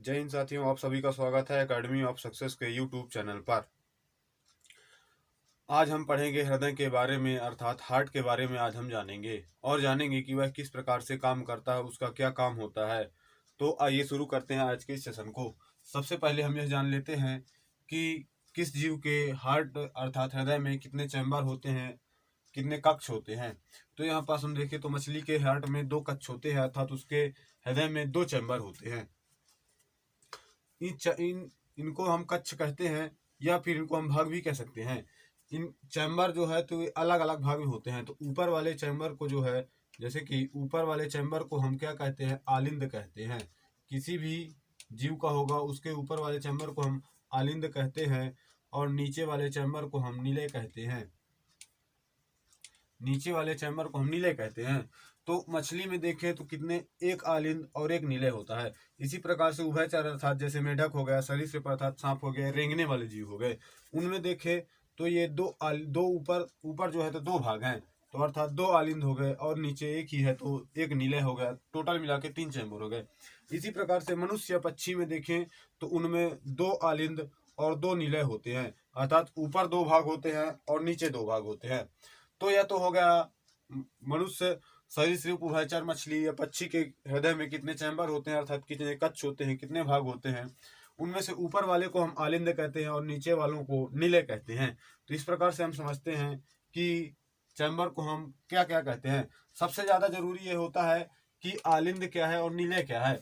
जय हिंद साथियों, आप सभी का स्वागत है एकेडमी ऑफ सक्सेस के यूट्यूब चैनल पर। आज हम पढ़ेंगे हृदय के बारे में, अर्थात हार्ट के बारे में। आज हम जानेंगे और जानेंगे कि वह किस प्रकार से काम करता है, उसका क्या काम होता है। तो आइए शुरू करते हैं आज के इस सेशन को। सबसे पहले हम यह जान लेते हैं कि किस जीव के हार्ट अर्थात हृदय में कितने चैम्बर होते हैं, कितने कक्ष होते हैं। तो यहाँ पास हम देखें तो मछली के हार्ट में 2 कक्ष होते हैं, अर्थात उसके हृदय में 2 चैम्बर होते हैं। इनको हम कक्ष कहते हैं या फिर इनको हम भाग भी कह सकते हैं। इन चैम्बर जो है तो अलग अलग भाग में होते हैं। तो ऊपर वाले चैम्बर को जो है, जैसे कि ऊपर वाले चैम्बर को हम क्या कहते हैं, आलिंद कहते हैं। किसी भी जीव का होगा उसके ऊपर वाले चैम्बर को हम आलिंद कहते हैं और नीचे वाले चैम्बर को हम नीले कहते हैं। नीचे वाले चैम्बर को हम नीले कहते हैं। तो मछली में देखें तो कितने, एक आलिंद और एक नीले होता है। इसी प्रकार से उभयचर अर्थात जैसे मेढक हो गया, सरीसृप अर्थात सांप हो गया, रेंगने वाले जीव हो गए, उनमें देखें तो ये दो ऊपर जो है तो 2 भाग हैं। तो अर्थात 2 आलिंद हो गए और नीचे एक ही है तो एक नीले हो गया। टोटल मिला के 3 चैम्बर हो गए। इसी प्रकार से मनुष्य पक्षी में देखें तो उनमें 2 आलिंद और 2 नीले होते हैं, अर्थात ऊपर 2 भाग होते हैं और नीचे 2 भाग होते हैं। तो यह तो हो गया मनुष्य, सरीसृप, उभयचर, मछली या पक्षी के हृदय में कितने चैम्बर होते हैं, अर्थात कितने कक्ष होते हैं, कितने भाग होते हैं। उनमें से ऊपर वाले को हम आलिंद कहते हैं और नीचे वालों को नीले कहते हैं। तो इस प्रकार से हम समझते हैं कि चैम्बर को हम क्या क्या कहते हैं। सबसे ज्यादा जरूरी ये होता है कि आलिंद क्या है और नीले क्या है।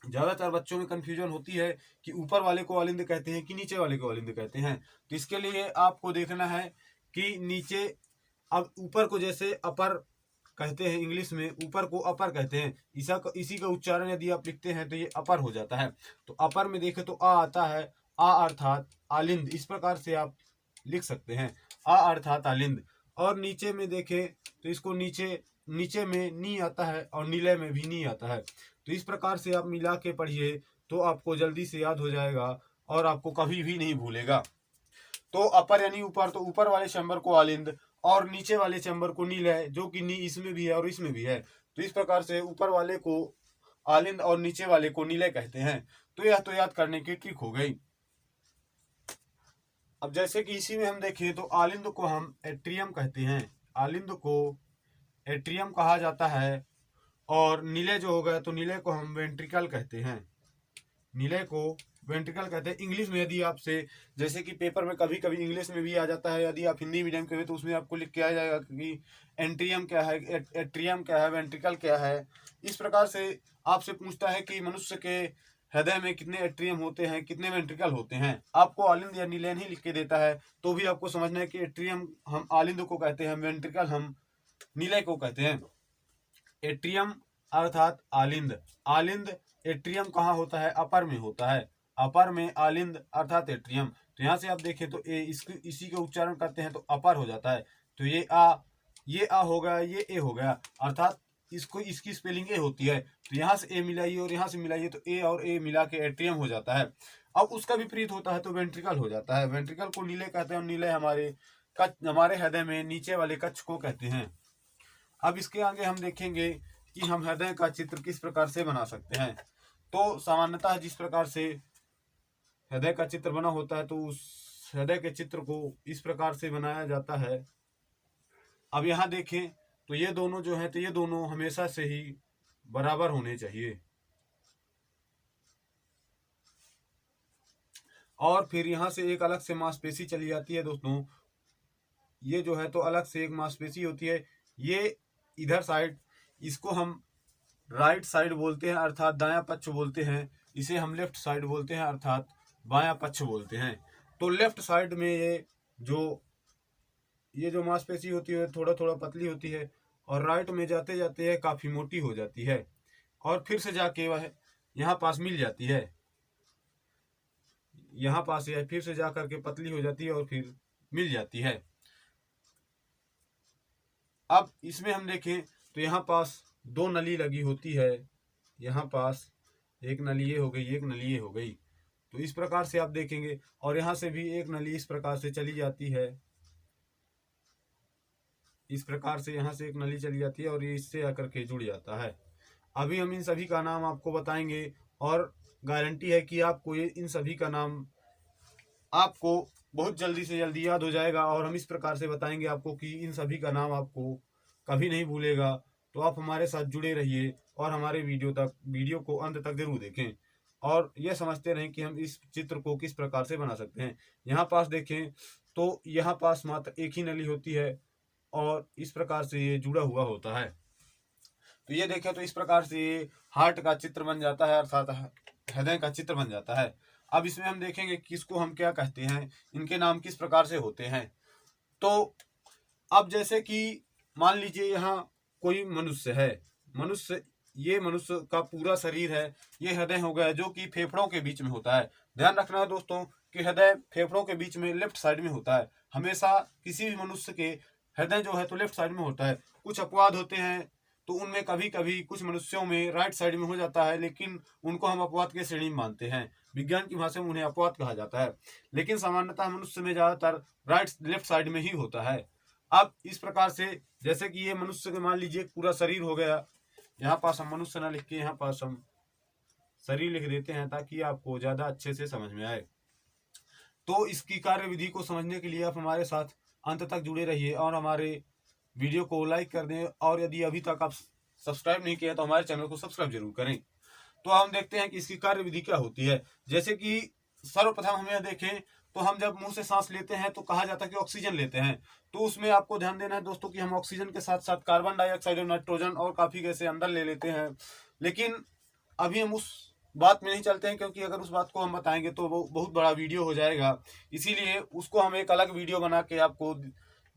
ज्यादातर बच्चों में कंफ्यूजन होती है कि ऊपर वाले को आलिंद कहते हैं कि नीचे वाले को आलिंद कहते हैं। तो इसके लिए आपको देखना है कि नीचे, अब ऊपर को जैसे अपर कहते हैं, इंग्लिश में ऊपर को अपर कहते हैं। इसी का उच्चारण यदि आप लिखते हैं तो ये अपर हो जाता है। तो अपर में देखें तो आ आता है, आ अर्थात आलिंद, इस प्रकार से आप लिख सकते हैं, आ अर्थात आलिंद। और नीचे में देखें तो इसको नीचे में नी आता है और नीले में भी नी आता है। तो इस प्रकार से आप मिला के पढ़िए तो आपको जल्दी से याद हो जाएगा और आपको कभी भी नहीं भूलेगा। तो अपर यानी ऊपर, तो ऊपर वाले चैम्बर को आलिंद और नीचे वाले चैम्बर को नील है, जो कि नी इसमें भी है और इसमें भी है। तो इस प्रकार से ऊपर वाले को आलिंद और नीचे वाले को नीले कहते हैं। तो यह तो याद करने की ट्रिक हो गई। अब जैसे कि इसी में हम देखें तो आलिंद को हम एट्रियम कहते हैं, आलिंद को एट्रियम कहा जाता है। और नीले जो हो गए तो नीले को हम वेंट्रिकल कहते हैं, नीले को वेंट्रिकल कहते हैं। इंग्लिश में यदि आपसे, जैसे कि पेपर में कभी कभी इंग्लिश में भी आ जाता है, यदि आप हिंदी मीडियम के हो तो उसमें आपको लिख के आ जाएगा कि एंट्रियम क्या है, एट्रियम क्या है, वेंट्रिकल क्या है। इस प्रकार से आपसे पूछता है कि मनुष्य के हृदय में कितने एट्रियम होते हैं, कितने वेंट्रिकल होते हैं। आपको आलिंद या नीलेन ही लिख के देता है तो भी आपको समझना है कि एट्रियम हम आलिंद को कहते हैं, वेंट्रिकल हम नीले को कहते हैं। एट्रियम अर्थात आलिंद, आलिंद एट्रियम कहाँ होता है, अपर में होता है, अपर में आलिंद अर्थात एट्रियम। तो यहाँ से आप देखें तो इसी का उच्चारण करते हैं तो अपर हो जाता है। तो ये आ हो गया, ये ए हो गया, अर्थात इसकी स्पेलिंग ए होती है। तो यहाँ से ए मिलाइए और यहाँ से मिलाइए तो ए और ए मिला के एट्रियम हो जाता है। अब उसका विपरीत होता है तो वेंट्रिकल हो जाता है। वेंट्रिकल को नीले कहते हैं और नीले हमारे हृदय में नीचे वाले कक्ष को कहते हैं। अब इसके आगे हम देखेंगे कि हम हृदय का चित्र किस प्रकार से बना सकते हैं। तो सामान्यतः जिस प्रकार से हृदय का चित्र बना होता है तो उस हृदय के चित्र को इस प्रकार से बनाया जाता है। अब यहाँ देखें तो ये दोनों जो है तो ये दोनों हमेशा से ही बराबर होने चाहिए। और फिर यहाँ से एक अलग से मांसपेशी चली जाती है दोस्तों, ये जो है तो अलग से एक मांसपेशी होती है, ये इधर साइड, इसको हम राइट साइड बोलते हैं अर्थात दायां पक्ष बोलते हैं। इसे हम लेफ्ट साइड बोलते हैं अर्थात बायां पक्ष बोलते हैं। तो लेफ्ट साइड में ये जो मांसपेशी होती है थोड़ा थोड़ा पतली होती है और राइट में जाते जाते है काफी मोटी हो जाती है और फिर से जाके वह यहाँ पास मिल जाती है, यहाँ पास यह फिर से जा करके पतली हो जाती है और फिर मिल जाती है। अब इसमें हम देखें तो यहाँ पास 2 नली लगी होती है, यहाँ पास एक नली ये हो गई, एक नली ये हो गई। तो इस प्रकार से आप देखेंगे और यहाँ से भी एक नली इस प्रकार से चली जाती है, इस प्रकार से यहाँ से एक नली चली जाती है और ये इससे आकर के जुड़ जाता है। अभी हम इन सभी का नाम आपको बताएंगे और गारंटी है कि आपको ये इन सभी का नाम आपको बहुत जल्दी से जल्दी याद हो जाएगा, और हम इस प्रकार से बताएंगे आपको कि इन सभी का नाम आपको कभी नहीं भूलेगा। तो आप हमारे साथ जुड़े रहिए और हमारे वीडियो को अंत तक जरूर देखें, और यह समझते रहें कि हम इस चित्र को किस प्रकार से बना सकते हैं। यहाँ पास देखें तो यहाँ पास मात्र एक ही नली होती है, और इस प्रकार से ये जुड़ा हुआ होता है। तो ये देखें तो इस प्रकार से ये हार्ट का चित्र बन जाता है, अर्थात हृदय का चित्र बन जाता है। अब इसमें हम देखेंगे कि इसको हम क्या कहते हैं, इनके नाम किस प्रकार से होते हैं। तो अब जैसे कि मान लीजिए यहाँ कोई मनुष्य है, ये मनुष्य का पूरा शरीर है, ये हृदय हो गया जो कि फेफड़ों के बीच में होता है। ध्यान रखना है दोस्तों कि हृदय फेफड़ों के बीच में लेफ्ट साइड में होता है। हमेशा किसी भी मनुष्य के हृदय जो है तो लेफ्ट साइड में होता है। कुछ अपवाद होते हैं तो उनमें कभी कभी कुछ मनुष्यों में राइट साइड में हो जाता है, लेकिन उनको हम अपवाद के श्रेणी में मानते हैं। विज्ञान की भाषा में उन्हें अपवाद कहा जाता है, लेकिन सामान्यतः मनुष्य में ज्यादातर लेफ्ट साइड में ही होता है। अब इस प्रकार से जैसे कि ये मनुष्य के मान लीजिए पूरा शरीर हो गया, यहाँ पास हम मनुष्य ना लिख के यहाँ पास हम शरीर लिख देते हैं ताकि आपको ज्यादा अच्छे से समझ में आए। तो इसकी कार्य विधि को समझने के लिए आप हमारे साथ अंत तक जुड़े रहिए और हमारे वीडियो को लाइक कर दें, और यदि अभी तक आप सब्सक्राइब नहीं किया तो हमारे चैनल को सब्सक्राइब जरूर करें। तो हम देखते हैं कि इसकी कार्य विधि क्या होती है। जैसे कि सर्वप्रथम हम यह देखें तो हम जब मुंह से सांस लेते हैं तो कहा जाता है कि ऑक्सीजन लेते हैं। तो उसमें आपको ध्यान देना है दोस्तों कि हम ऑक्सीजन के साथ साथ कार्बन डाइऑक्साइड और नाइट्रोजन और काफी गैसें अंदर ले लेते हैं। लेकिन अभी हम उस बात में नहीं चलते हैं, क्योंकि अगर उस बात को हम बताएंगे तो वो बहुत बड़ा वीडियो हो जाएगा। इसीलिए उसको हम एक अलग वीडियो बना के आपको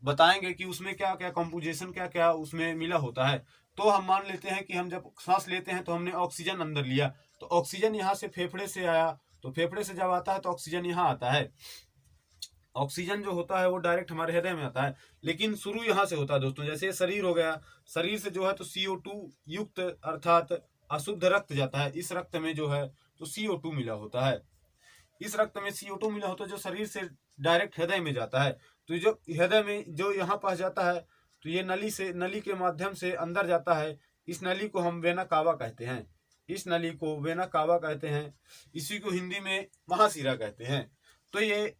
बताएंगे कि उसमें क्या क्या कंपोजिशन क्या क्या उसमें मिला होता है। तो हम मान लेते हैं कि हम जब सांस लेते हैं तो हमने ऑक्सीजन अंदर लिया, तो ऑक्सीजन यहाँ से फेफड़े से आया, तो फेफड़े से जब आता है तो ऑक्सीजन यहाँ आता है। ऑक्सीजन जो होता है वो डायरेक्ट हमारे हृदय में आता है, लेकिन शुरू यहाँ से होता है दोस्तों। जैसे शरीर हो गया, शरीर से जो है तो CO2 युक्त अर्थात अशुद्ध रक्त जाता है। इस रक्त में जो है तो CO2 मिला होता है। इस रक्त में CO2 मिला होता है जो शरीर से डायरेक्ट हृदय में जाता है। तो जो हृदय में जो यहाँ पास जाता है तो ये नली के माध्यम से अंदर जाता है। इस नली को हम वेना कावा कहते हैं। इस नली को वेना कावा कहते हैं। इसी को हिंदी में महाशिरा कहते हैं। तो ये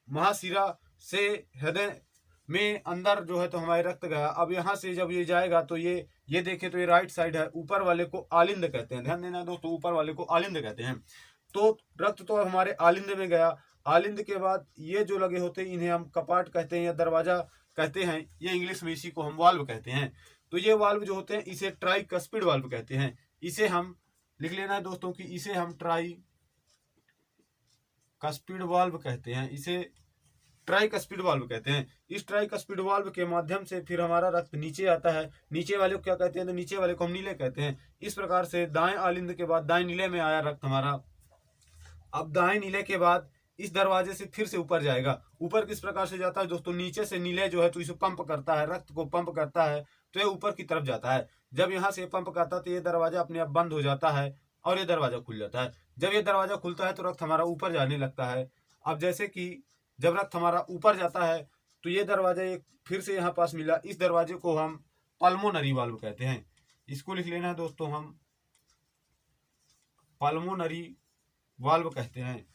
महाशिरा से हृदय में अंदर जो है तो हमारे रक्त गया। अब यहाँ से जब ये जाएगा तो ये देखें तो ये राइट साइड है, ऊपर वाले को आलिंद कहते हैं। ध्यान देना दोस्तों, ऊपर वाले को आलिंद कहते हैं। तो रक्त तो हमारे आलिंद में गया। आलिंद के बाद ये जो लगे होते हैं इन्हें हम कपाट कहते हैं या दरवाजा कहते हैं, ये इंग्लिश में इसी को हम वाल्व कहते हैं। तो ये वाल्व जो होते हैं इसे ट्राइकस्पिड वाल्व कहते हैं। इसे हम लिख लेना है दोस्तों कि इसे हम ट्राइकस्पिड वाल्व कहते हैं। इसे ट्राइकस्पिड वाल्व कहते हैं। इस ट्राइकस्पिड वाल्व के माध्यम से फिर हमारा रक्त नीचे आता है। नीचे वाले को क्या कहते हैं, तो नीचे वाले को हम नीले कहते हैं। इस प्रकार से दाएं आलिंद के बाद दाएं नीले में आया रक्त हमारा। अब दाएं नीले के बाद इस दरवाजे से फिर से ऊपर जाएगा। ऊपर किस प्रकार से जाता है दोस्तों, नीचे से नीले जो है तो इसे पंप करता है, रक्त को पंप करता है, तो ये ऊपर की तरफ जाता है। जब यहाँ से पंप करता है तो ये दरवाजा अपने आप बंद हो जाता है और ये दरवाजा खुल जाता है। जब ये दरवाजा खुलता है तो रक्त हमारा ऊपर जाने लगता है। अब जैसे कि जब रक्त हमारा ऊपर जाता है तो ये दरवाजा एक फिर से यहाँ पास मिला। इस दरवाजे को हम पल्मोनरी वाल्व कहते हैं। इसको लिख लेना है दोस्तों, हम पल्मोनरी वाल्व कहते हैं।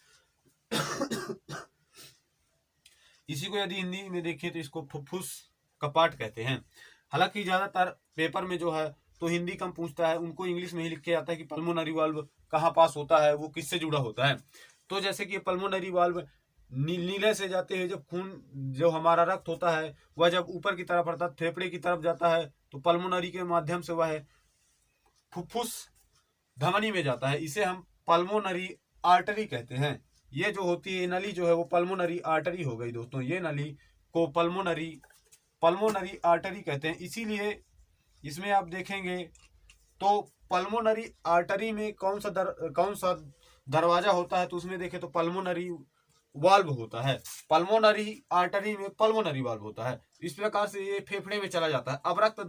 इसी को यदि हिंदी में देखें तो इसको फुफ्फुस कपाट कहते हैं। हालांकि ज्यादातर पेपर में जो है तो हिंदी कम पूछता है, उनको इंग्लिश में ही लिख के आता है कि पल्मोनरी वाल्व कहाँ पास होता है, वो किससे जुड़ा होता है। तो जैसे कि पल्मोनरी वाल्व नीले से जाते हुए जब खून जो हमारा रक्त होता है वह जब ऊपर की तरफ अर्थात फेफड़े की तरफ जाता है तो पल्मोनरी के माध्यम से वह फुफ्फुस धमनी में जाता है। इसे हम पल्मोनरी आर्टरी कहते हैं। ये जो होती है नली जो है वो पल्मोनरी आर्टरी हो गई दोस्तों। ये नली को पल्मोनरी आर्टरी कहते हैं। इसीलिए इसमें आप देखेंगे तो पल्मोनरी आर्टरी में कौन सा दरवाजा होता है, तो उसमें देखें तो पल्मोनरी वाल्व होता है। पल्मोनरी आर्टरी में पल्मोनरी वाल्व होता है। इस प्रकार से ये फेफड़े में चला जाता है। अब रक्त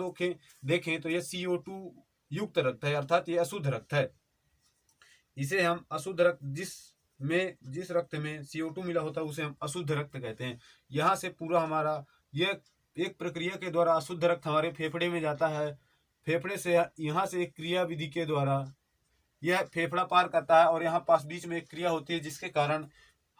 देखें तो ये CO2 युक्त रक्त है, अर्थात ये अशुद्ध रक्त है। इसे हम अशुद्ध रक्त जिस रक्त में CO2 मिला होता है उसे हम अशुद्ध रक्त कहते हैं। यहाँ से पूरा हमारा ये एक प्रक्रिया के द्वारा अशुद्ध रक्त हमारे फेफड़े में जाता है। फेफड़े से यहाँ से एक क्रिया विधि के द्वारा यह फेफड़ा पार करता है और यहाँ पास बीच में एक क्रिया होती है जिसके कारण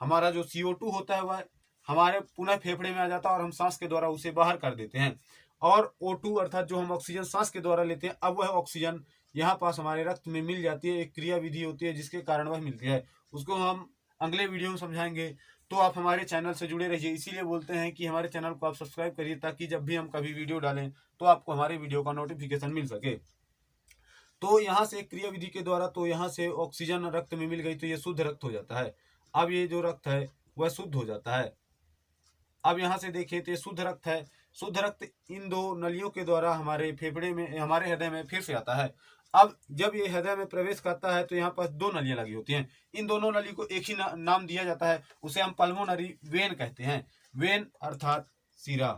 हमारा जो CO2 होता है वह हमारे पुनः फेफड़े में आ जाता है और हम सांस के द्वारा उसे बाहर कर देते हैं। और O2 अर्थात जो हम ऑक्सीजन सांस के द्वारा लेते हैं, अब वह ऑक्सीजन यहाँ पास हमारे रक्त में मिल जाती है। एक क्रिया विधि होती है जिसके कारण वह मिलती है, उसको हम अगले वीडियो में समझाएंगे। तो आप हमारे चैनल से जुड़े रहिए, इसीलिए बोलते हैं कि हमारे चैनल को आप सब्सक्राइब करिए ताकि जब भी हम कभी वीडियो डालें तो आपको हमारे वीडियो का नोटिफिकेशन मिल सके। तो यहाँ से क्रिया विधि के द्वारा तो यहाँ से ऑक्सीजन रक्त में मिल गई तो ये शुद्ध रक्त हो जाता है। अब ये जो रक्त है वह शुद्ध हो जाता है। अब यहाँ से देखिए तो ये शुद्ध रक्त है। शुद्ध रक्त इन दो नलियों के द्वारा हमारे फेफड़े में, हमारे हृदय में फिर से आता है। अब जब ये हृदय में प्रवेश करता है तो यहाँ पर दो नलियां लगी होती हैं। इन दोनों नली को एक ही नाम दिया जाता है, उसे हम पल्मोनरी वेन कहते हैं। वेन अर्थात सिरा,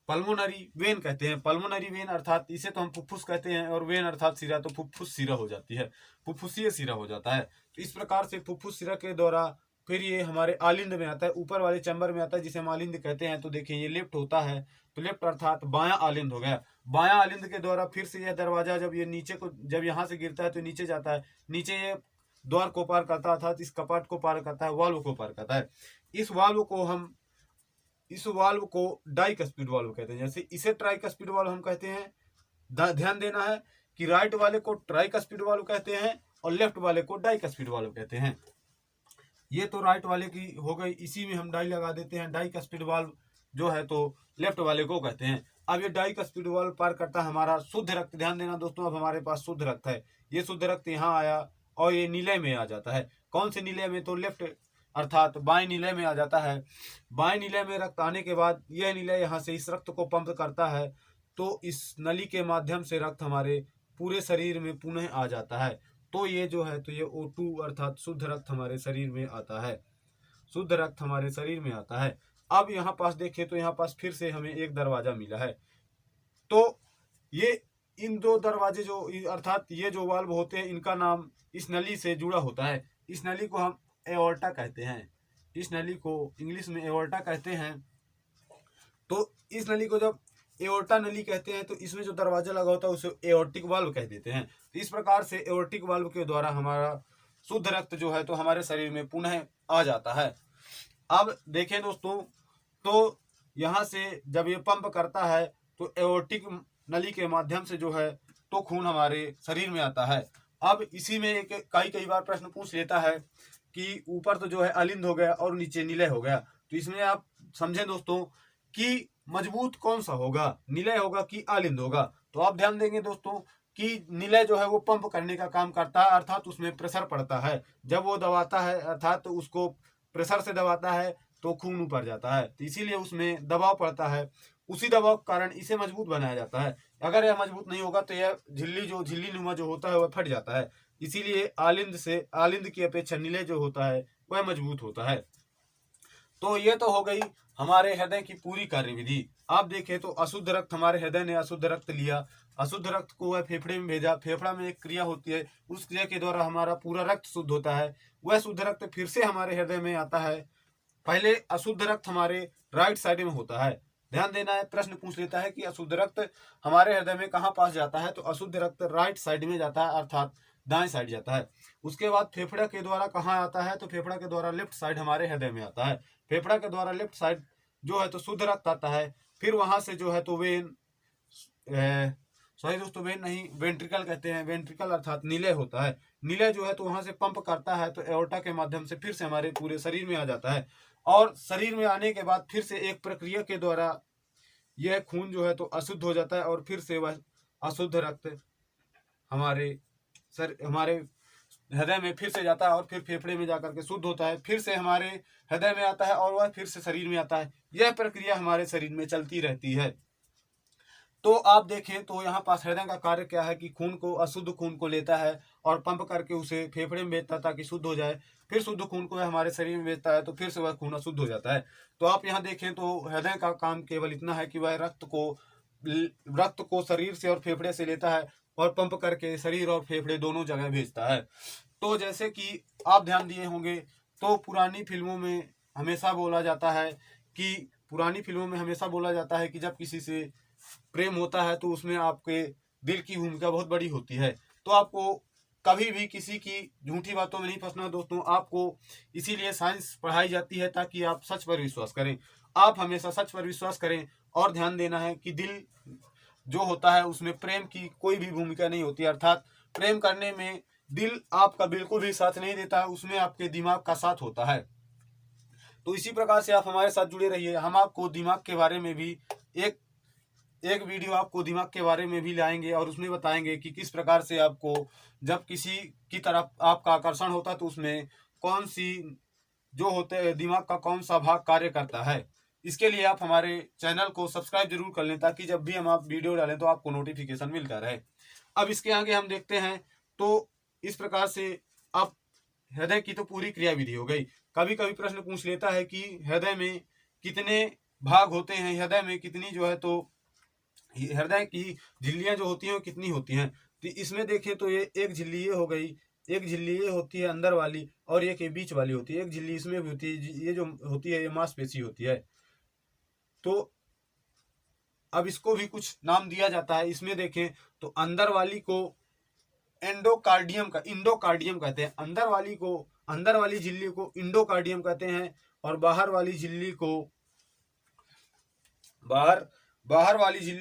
पल्मोनरी वेन कहते हैं। पल्मोनरी वेन अर्थात इसे तो हम फुफ्फुस कहते हैं और वेन अर्थात सिरा, तो फुफ्फुस सिरा हो जाती है, फुफ्फुसीय सिरा हो जाता है। तो इस प्रकार से फुफ्फुस सिरा के द्वारा फिर ये हमारे आलिंद में आता है, ऊपर वाले चैम्बर में आता है जिसे हम आलिंद कहते हैं। तो देखिए ये लेफ्ट होता है, तो लेफ्ट अर्थात बायां आलिंद हो गया। बायां आलिंद के द्वारा फिर से यह दरवाजा जब ये नीचे को, जब यहाँ से गिरता है तो नीचे जाता है, नीचे ये द्वार को पार करता है अर्थात इस कपाट को पार करता है, वाल्व को पार करता है। इस वाल्व को डाइकस्पिड वाल्व कहते हैं। जैसे इसे ट्राइकस्पिड वाल्व हम कहते हैं। ध्यान देना है कि राइट वाले को ट्राइकस्पिड वाल्व कहते हैं और लेफ्ट वाले को डाइकस्पिड वाल्व कहते हैं। ये तो राइट वाले की हो गई, इसी में हम डाई लगा देते हैं। डाइकस्पिड वाल्व जो है तो लेफ्ट वाले को कहते हैं। अब ये डाइकस्पिड वाल्व पार करता है हमारा शुद्ध रक्त। ध्यान देना दोस्तों, अब हमारे पास शुद्ध रक्त है। ये शुद्ध रक्त यहाँ आया और ये नीले में आ जाता है। कौन से नीले में? तो लेफ्ट अर्थात बाएं नीले में आ जाता है। बाएं नीले में रक्त आने के बाद यह नीले यहाँ से इस रक्त को पंप करता है, तो इस नली के माध्यम से रक्त हमारे पूरे शरीर में पुनः आ जाता है। तो ये जो है तो ये O2 अर्थात शुद्ध रक्त हमारे शरीर में आता है। शुद्ध रक्त हमारे शरीर में आता है। अब यहाँ पास देखें तो यहाँ पास फिर से हमें एक दरवाजा मिला है। तो ये इन दो दरवाजे जो अर्थात ये जो वाल्व होते हैं इनका नाम इस नली से जुड़ा होता है। इस नली को हम एओर्टा कहते हैं। इस नली को इंग्लिश में एओर्टा कहते हैं। तो इस नली को जब एओर्टा नली कहते हैं तो इसमें जो दरवाजा लगा होता है उसे एओर्टिक वाल्व कह देते हैं। तो इस प्रकार से एओर्टिक वाल्व के द्वारा हमारा शुद्ध रक्त जो है तो हमारे शरीर में पुनः आ जाता है। अब देखें दोस्तों, तो यहाँ से जब ये पंप करता है तो एओर्टिक नली के माध्यम से जो है तो खून हमारे शरीर में आता है। अब इसी में एक कई बार प्रश्न पूछ लेता है कि ऊपर तो जो है अलिंद हो गया और नीचे निलय हो गया, तो इसमें आप समझें दोस्तों कि मजबूत कौन सा होगा, निलय होगा कि आलिंद होगा। तो आप ध्यान देंगे दोस्तों कि निलय जो है वो पंप करने का काम करता है, अर्थात उसमें प्रेशर पड़ता है। जब वो दबाता है अर्थात तो उसको प्रेशर से दबाता है तो खून ऊपर जाता है, तो इसीलिए उसमें दबाव पड़ता है। उसी दबाव के कारण इसे मजबूत बनाया जाता है। अगर यह मजबूत नहीं होगा तो यह झिल्ली नुमा जो होता है वह फट जाता है। इसीलिए आलिंद की अपेक्षा निलय जो होता है वह मजबूत होता है। तो ये तो हो गई हमारे हृदय की पूरी कार्यविधि। आप देखें तो अशुद्ध रक्त, हमारे हृदय ने अशुद्ध रक्त लिया, अशुद्ध रक्त को वह फेफड़े में भेजा, फेफड़ा में एक क्रिया होती है, उस क्रिया के द्वारा हमारा पूरा रक्त शुद्ध होता है। वह शुद्ध रक्त फिर से हमारे हृदय में आता है। पहले अशुद्ध रक्त हमारे राइट साइड में होता है। ध्यान देना है, प्रश्न पूछ लेता है कि अशुद्ध रक्त हमारे हृदय में कहाँ पास जाता है, तो अशुद्ध रक्त राइट साइड में जाता है अर्थात दाएं साइड जाता है। उसके बाद फेफड़ा के द्वारा कहाँ आता है, तो फेफड़ा के द्वारा लेफ्ट साइड हमारे हृदय में आता है। फेफड़ा के द्वारा लेफ्ट साइड जो है तो शुद्ध रक्त आता है। फिर वहां से जो है तो वेन, सॉरी दोस्तों वेन नहीं, वेंट्रिकल कहते हैं। वेंट्रिकल अर्थात निलय होता है। निलय जो है तो वहां से पंप करता है तो एओर्टा के माध्यम से फिर से हमारे पूरे शरीर में आ जाता है। और शरीर में आने के बाद फिर से एक प्रक्रिया के द्वारा यह खून जो है तो अशुद्ध हो जाता है और फिर से वह अशुद्ध रक्त हमारे हृदय में फिर से जाता है और फिर फेफड़े में जाकर के शुद्ध होता है, फिर से हमारे हृदय में आता है और वह फिर से शरीर में आता है। यह प्रक्रिया हमारे शरीर में चलती रहती है। तो आप देखें तो यहाँ पास हृदय का कार्य क्या है कि खून को, अशुद्ध खून को लेता है और पंप करके उसे फेफड़े में भेजता है ताकि शुद्ध हो जाए। फिर शुद्ध खून को हमारे शरीर में भेजता है तो फिर से वह खून अशुद्ध हो जाता है। तो आप यहाँ देखें तो हृदय का काम केवल इतना है कि वह रक्त को शरीर से और फेफड़े से लेता है और पंप करके शरीर और फेफड़े दोनों जगह भेजता है। तो जैसे कि आप ध्यान दिए होंगे तो पुरानी फिल्मों में हमेशा बोला जाता है कि जब किसी से प्रेम होता है तो उसमें आपके दिल की भूमिका बहुत बड़ी होती है। तो आपको कभी भी किसी की झूठी बातों में नहीं फंसना दोस्तों। आपको इसीलिए साइंस पढ़ाई जाती है ताकि आप सच पर विश्वास करें। आप हमेशा सच पर विश्वास करें और ध्यान देना है कि दिल जो होता है उसमें प्रेम की कोई भी भूमिका नहीं होती, अर्थात प्रेम करने में दिल आपका बिल्कुल भी साथ नहीं देता है, उसमें आपके दिमाग का साथ होता है। तो इसी प्रकार से आप हमारे साथ जुड़े रहिए। हम आपको दिमाग के बारे में भी एक एक वीडियो आपको दिमाग के बारे में भी लाएंगे और उसमें बताएंगे कि किस प्रकार से आपको जब किसी की तरफ आपका आकर्षण होता है तो उसमें कौन सी जो होते हैं दिमाग का कौन सा भाग कार्य करता है। इसके लिए आप हमारे चैनल को सब्सक्राइब जरूर कर लें ताकि जब भी हम आप वीडियो डालें तो आपको नोटिफिकेशन मिलता रहे। अब इसके आगे हम देखते हैं। तो इस प्रकार से अब हृदय की तो पूरी क्रिया विधि हो गई। कभी कभी प्रश्न पूछ लेता है कि हृदय में कितने भाग होते हैं, हृदय में कितनी जो है तो हृदय की झिल्लियां जो होती हैं वो कितनी होती हैं। तो इसमें देखें तो ये एक झिल्ली ये हो गई, एक झिल्ली ये होती है अंदर वाली और एक ये बीच वाली होती है। एक झिल्ली इसमें भी होती है, ये जो होती है ये मांसपेशी होती है। तो अब इसको भी कुछ नाम दिया जाता है। इसमें देखें तो अंदर वाली को इंडोकार्डियम कहते हैं। अंदर वाली झिल्ली को इंडोकार्डियम कहते हैं और बाहर वाली झिल्ली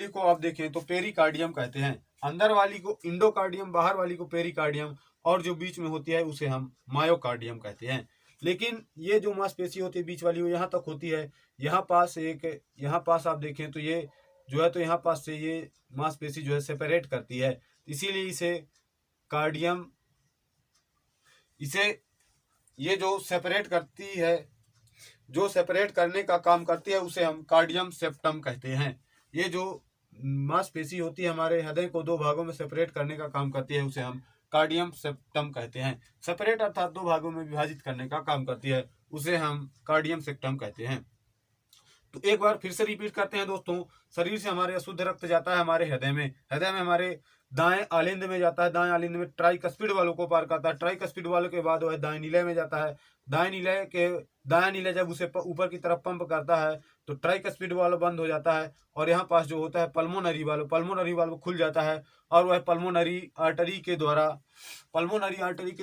को आप देखें तो पेरिकार्डियम कहते हैं। अंदर वाली को इंडोकार्डियम, बाहर वाली को पेरिकार्डियम और जो बीच में होती है उसे हम मायोकार्डियम कहते हैं। लेकिन ये जो मांसपेशी होती है बीच वाली वो यहाँ तक होती है। यहाँ पास आप देखें तो ये जो है तो यहाँ पास से ये मांसपेशी जो है सेपरेट करती है, इसीलिए ये जो सेपरेट करती है, जो सेपरेट करने का काम करती है उसे हम कार्डियम सेप्टम कहते हैं। ये जो मांसपेशी होती है हमारे हृदय को दो भागों में सेपरेट करने का काम करती है उसे हम कार्डियम सेप्टम कहते हैं। सेपरेट अर्थात दो भागों में विभाजित करने का काम करती है उसे हम कार्डियम सेप्टम कहते हैं। तो एक बार फिर से रिपीट करते हैं दोस्तों। शरीर से हमारे अशुद्ध रक्त जाता है हमारे हृदय में हमारे दाएं आलिंद में जाता है। दाएं आलिंद में ट्राइकस्पिड वालों को पार करता है। ट्राइकस्पिड वालों के बाद वह दाएं नीले में जाता है। दाएं नीले जब उसे ऊपर की तरफ पंप करता है तो ट्राइकस्पिड वाल्व बंद हो जाता है और यहाँ पास जो होता है पल्मोनरी वाल्व खुल जाता है और वह पल्मोनरी आर्टरी के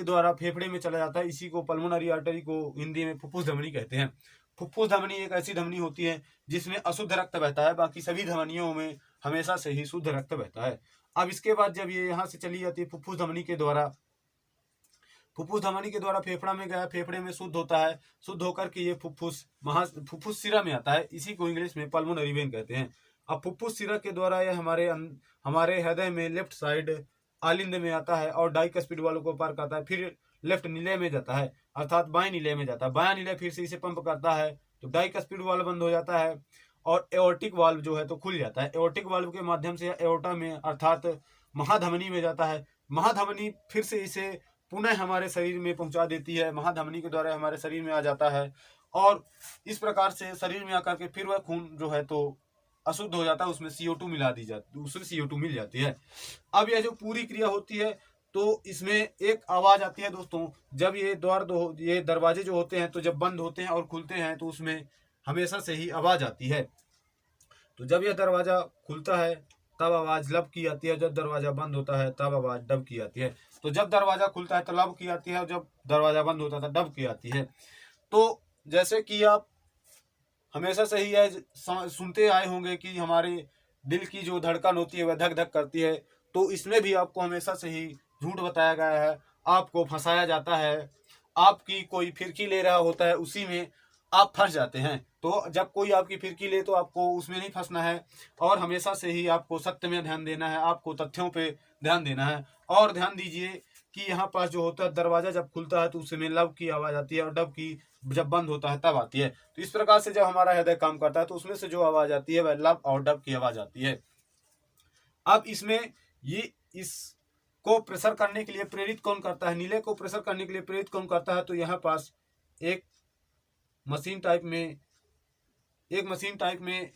द्वारा फेफड़े में चला जाता है। इसी को पल्मोनरी आर्टरी को हिंदी में फुफ्फुस धमनी कहते हैं। फुफ्फुस धमनी एक ऐसी धमनी होती है जिसमें अशुद्ध रक्त बहता है, बाकी सभी धमनियों में हमेशा से ही शुद्ध रक्त बहता है। अब इसके बाद जब ये यहाँ से चली जाती है फुफ्फुस धमनी के द्वारा फेफड़ा में गया, फेफड़े में शुद्ध होता है। शुद्ध होकर के ये फुफ्फुस सिरा में आता है। इसी को इंग्लिश में पल्मोनरी वेन कहते हैं। अब फुफ्फुस सिरा के द्वारा यह हमारे हृदय में लेफ्ट साइड आलिंद में आता है और डाइकस्पिड वालों को पार करता है। फिर लेफ्ट नीले में जाता है अर्थात बाएं नीले में जाता है। बायां नीले फिर से इसे पंप करता है तो डाइकस्पिड वाल्व बंद हो जाता है और एओर्टिक वाल्व जो है तो खुल जाता है। एओर्टिक वाल्व के माध्यम से एओर्टा में अर्थात महाधमनी में जाता है। महाधमनी फिर से इसे पुनः हमारे शरीर में पहुंचा देती है। महाधमनी के द्वारा हमारे शरीर में आ जाता है और इस प्रकार से शरीर में आकर के फिर वह खून जो है तो अशुद्ध हो जाता है, उसमें CO2 मिल जाती है। अब यह जो पूरी क्रिया होती है तो इसमें एक आवाज आती है दोस्तों। जब ये दरवाजे जो होते हैं तो जब बंद होते हैं और खुलते हैं तो उसमें हमेशा से ही आवाज आती है। तो जब यह दरवाजा खुलता है तब आवाज लब की आती है, जब दरवाजा बंद होता है तब आवाज डब की आती है। तो जब दरवाजा खुलता है तो लब की आती है और जब दरवाजा बंद होता है डब की आती है। तो जैसे कि आप हमेशा से ही यह सुनते आए होंगे कि हमारे दिल की जो धड़कन होती है वह धक धक करती है, तो इसमें भी आपको हमेशा से ही झूठ बताया गया है, आपको फंसाया जाता है। आपकी कोई फिरकी ले रहा होता है उसी में आप फंस जाते हैं। तो जब कोई आपकी फिरकी ले तो आपको उसमें नहीं फंसना है और हमेशा से ही आपको सत्य में ध्यान देना है, आपको तथ्यों पे ध्यान देना है। और ध्यान दीजिए कि यहाँ पास जो होता है दरवाजा जब खुलता है तो उसमें लब की आवाज आती है और डब की जब बंद होता है तब आती है। तो इस प्रकार से जब हमारा हृदय काम करता है तो उसमें से जो आवाज आती है वह लब और डब की आवाज आती है। अब इसमें इसको प्रेशर करने के लिए प्रेरित कौन करता है, नीले को प्रेशर करने के लिए प्रेरित कौन करता है, तो यहाँ पास एक मशीन टाइप में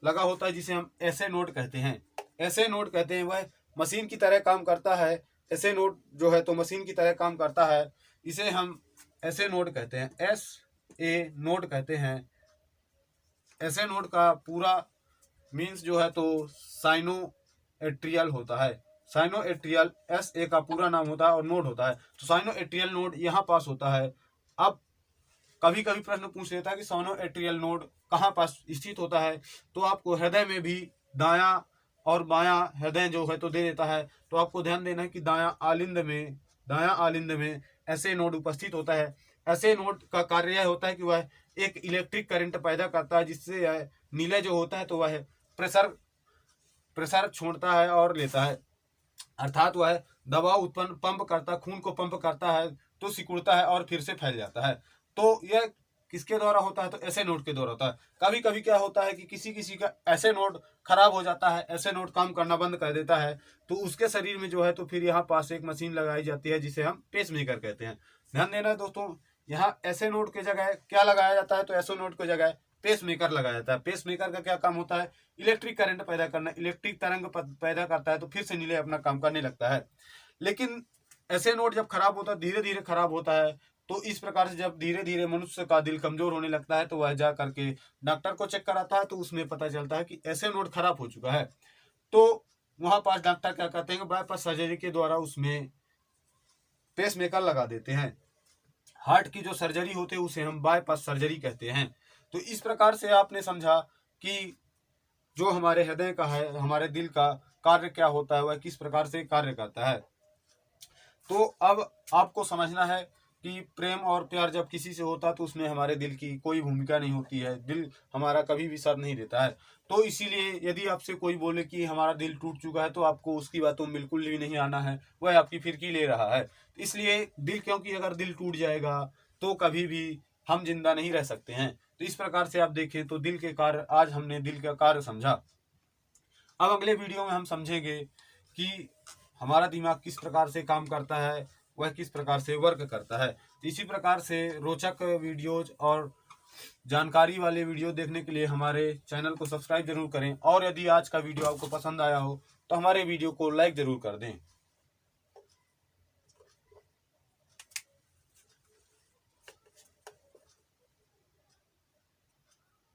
लगा होता है जिसे हम एसए नोड कहते हैं। वह मशीन की तरह काम करता है। एसए नोड जो है तो मशीन की तरह काम करता है, इसे हम एसए नोड कहते हैं। एसए नोड का पूरा मीन्स जो है तो साइनो एट्रियल होता है। साइनोएट्रियल SA का पूरा नाम होता है और नोड होता है। तो साइनोएट्रियल नोड यहाँ पास होता है। अब कभी कभी प्रश्न पूछ लेता है कि साइनोएट्रियल नोड कहाँ पास स्थित होता है, तो आपको हृदय में भी दायां और बायां हृदय जो है तो दे देता है। तो आपको ध्यान देना है कि दायां आलिंद में ऐसे नोड उपस्थित होता है। ऐसे नोड का कार्य यह होता है कि वह एक इलेक्ट्रिक करंट पैदा करता है, जिससे यह नीले जो होता है तो वह प्रेशर छोड़ता है और लेता है, अर्थात वह दबाव उत्पन्न पंप करता है, खून को पंप करता है तो सिकुड़ता है और फिर से फैल जाता है। तो यह किसके द्वारा होता है, तो ऐसे नोड के द्वारा होता है। कभी कभी क्या होता है कि किसी का ऐसे नोड खराब हो जाता है, ऐसे नोड काम करना बंद कर देता है, तो उसके शरीर में जो है तो फिर यहाँ पास एक मशीन लगाई जाती है जिसे हम पेसमेकर कहते हैं। ध्यान देना है दोस्तों, यहाँ ऐसे नोड की जगह क्या लगाया जाता है, तो ऐसे नोड की जगह पेसमेकर लगाया जाता है। पेसमेकर का क्या काम होता है, इलेक्ट्रिक करंट पैदा करना, इलेक्ट्रिक तरंग पैदा करता है तो फिर से नीले अपना काम करने लगता है। लेकिन ऐसे नोड जब खराब होता है, धीरे धीरे खराब होता है, तो इस प्रकार से जब धीरे धीरे मनुष्य का दिल कमजोर होने लगता है तो वह जा करके डॉक्टर को चेक कराता है, तो उसमें पता चलता है कि ऐसे नोड खराब हो चुका है। तो वहां पास डॉक्टर क्या कहते हैं, बाईपास सर्जरी के द्वारा उसमें पेसमेकर लगा देते हैं। हार्ट की जो सर्जरी होती है उसे हम बाईपास सर्जरी कहते हैं। तो इस प्रकार से आपने समझा कि जो हमारे हृदय का है, हमारे दिल का कार्य क्या होता है, वह किस प्रकार से कार्य करता है। तो अब आपको समझना है कि प्रेम और प्यार जब किसी से होता है तो उसमें हमारे दिल की कोई भूमिका नहीं होती है, दिल हमारा कभी भी साथ नहीं देता है। तो इसीलिए यदि आपसे कोई बोले कि हमारा दिल टूट चुका है, तो आपको उसकी बातों में बिल्कुल भी नहीं आना है, वह आपकी फिरकी ले रहा है। इसलिए दिल, क्योंकि अगर दिल टूट जाएगा तो कभी भी हम जिंदा नहीं रह सकते हैं। तो इस प्रकार से आप देखें तो दिल के कार्य, आज हमने दिल का कार्य समझा। अब अगले वीडियो में हम समझेंगे कि हमारा दिमाग किस प्रकार से काम करता है, वह किस प्रकार से वर्क करता है। इसी प्रकार से रोचक वीडियोज और जानकारी वाले वीडियो देखने के लिए हमारे चैनल को सब्सक्राइब जरूर करें, और यदि आज का वीडियो आपको पसंद आया हो तो हमारे वीडियो को लाइक जरूर कर दें।